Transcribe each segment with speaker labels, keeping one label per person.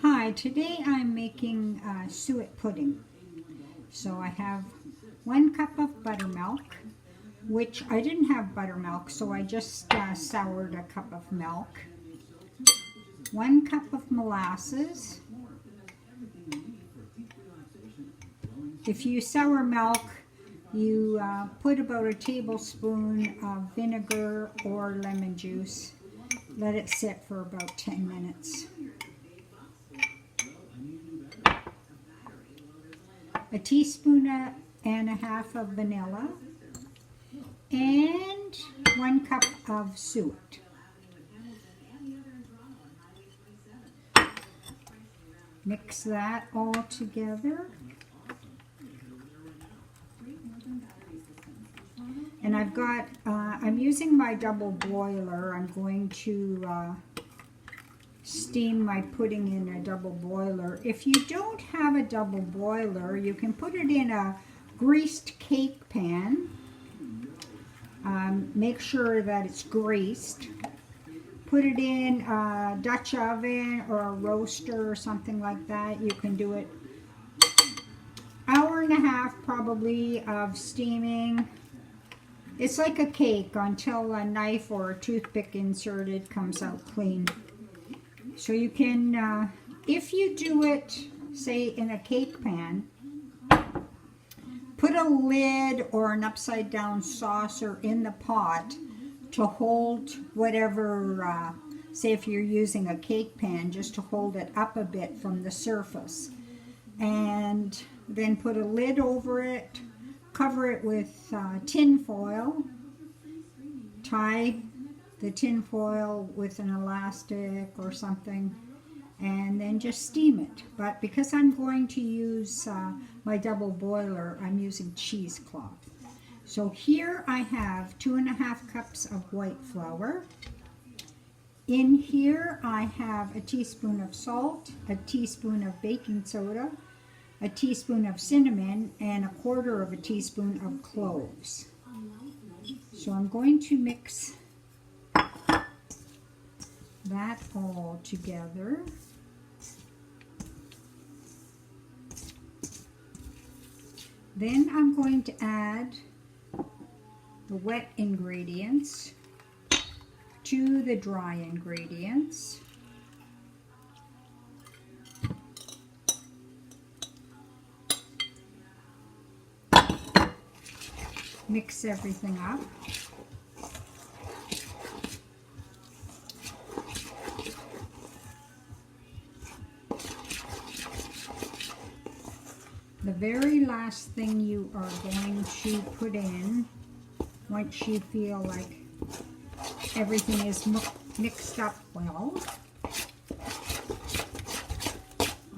Speaker 1: Hi, today I'm making suet pudding. So I have 1 cup of buttermilk, which I didn't have buttermilk, so I just soured a cup of milk. 1 cup of molasses. If you sour milk, you put about a tablespoon of vinegar or lemon juice. Let it sit for about 10 minutes. A teaspoon and a half of vanilla, and 1 cup of suet. Mix that all together. And I'm using my double boiler. I'm going to steam my pudding in a double boiler. If you don't have a double boiler, you can put it in a greased cake pan. Make sure that it's greased. Put it in a Dutch oven or a roaster or something like that. You can do it hour and a half probably of steaming. It's like a cake until a knife or a toothpick inserted comes out clean. So you can, if you do it, say in a cake pan, put a lid or an upside down saucer in the pot to hold whatever, say if you're using a cake pan, just to hold it up a bit from the surface. And then put a lid over it, cover it with tin foil, tie the tin foil with an elastic or something, and then just steam it. But because I'm going to use my double boiler, I'm using cheesecloth. So here I have 2.5 cups of white flour. In here I have a teaspoon of salt, a teaspoon of baking soda, a teaspoon of cinnamon, and 1/4 teaspoon of cloves. So I'm going to mix that all together. Then I'm going to add the wet ingredients to the dry ingredients. Mix everything up. The very last thing you are going to put in, once you feel like everything is mixed up well,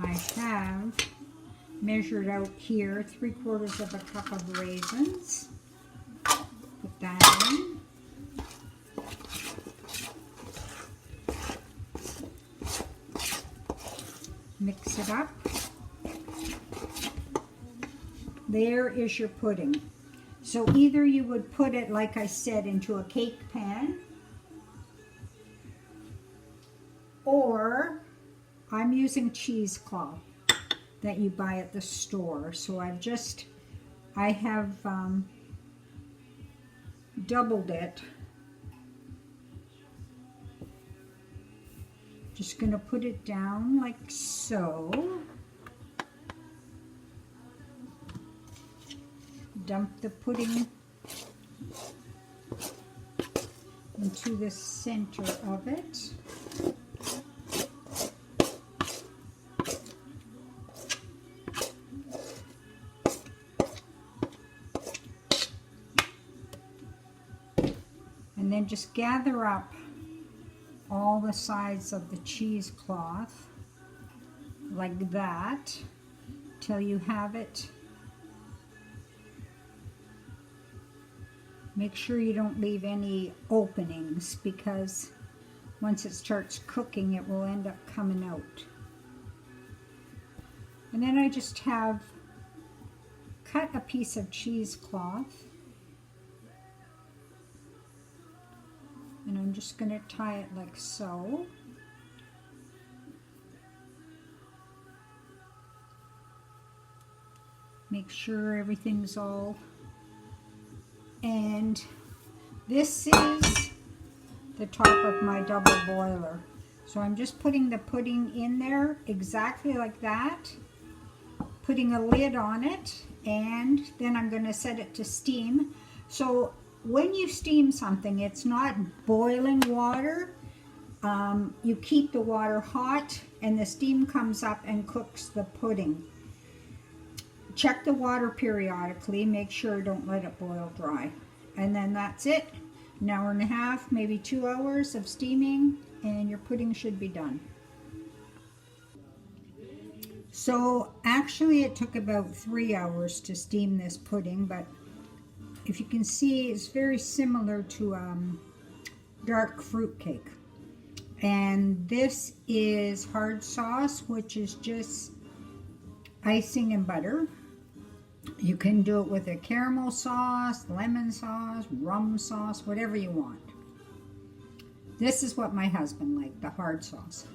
Speaker 1: I have measured out here 3/4 cup of raisins. Put that in. Mix it up. There is your pudding. So either you would put it, like I said, into a cake pan, or I'm using cheesecloth that you buy at the store. So I have doubled it. Just going to put it down like so. Dump the pudding into the center of it. And then just gather up all the sides of the cheesecloth like that till you have it. Make sure you don't leave any openings, because once it starts cooking it will end up coming out. And then I just have cut a piece of cheesecloth, and I'm just going to tie it like so. Make sure everything's all. And this is the top of my double boiler. So I'm just putting the pudding in there exactly like that, putting a lid on it, and then I'm going to set it to steam. So when you steam something, it's not boiling water. You keep the water hot and the steam comes up and cooks the pudding. Check the water periodically, make sure don't let it boil dry. And then that's it. An hour and a half, maybe 2 hours of steaming, and your pudding should be done. So actually it took about 3 hours to steam this pudding, but if you can see, it's very similar to dark fruit cake. And this is hard sauce, which is just icing and butter. You can do it with a caramel sauce, lemon sauce, rum sauce, whatever you want. This is what my husband liked, the hard sauce.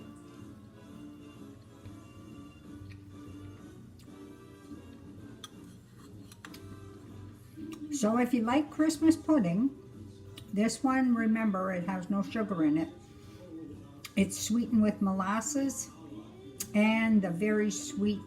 Speaker 1: So if you like Christmas pudding, this one, remember, it has no sugar in it. It's sweetened with molasses and the very sweet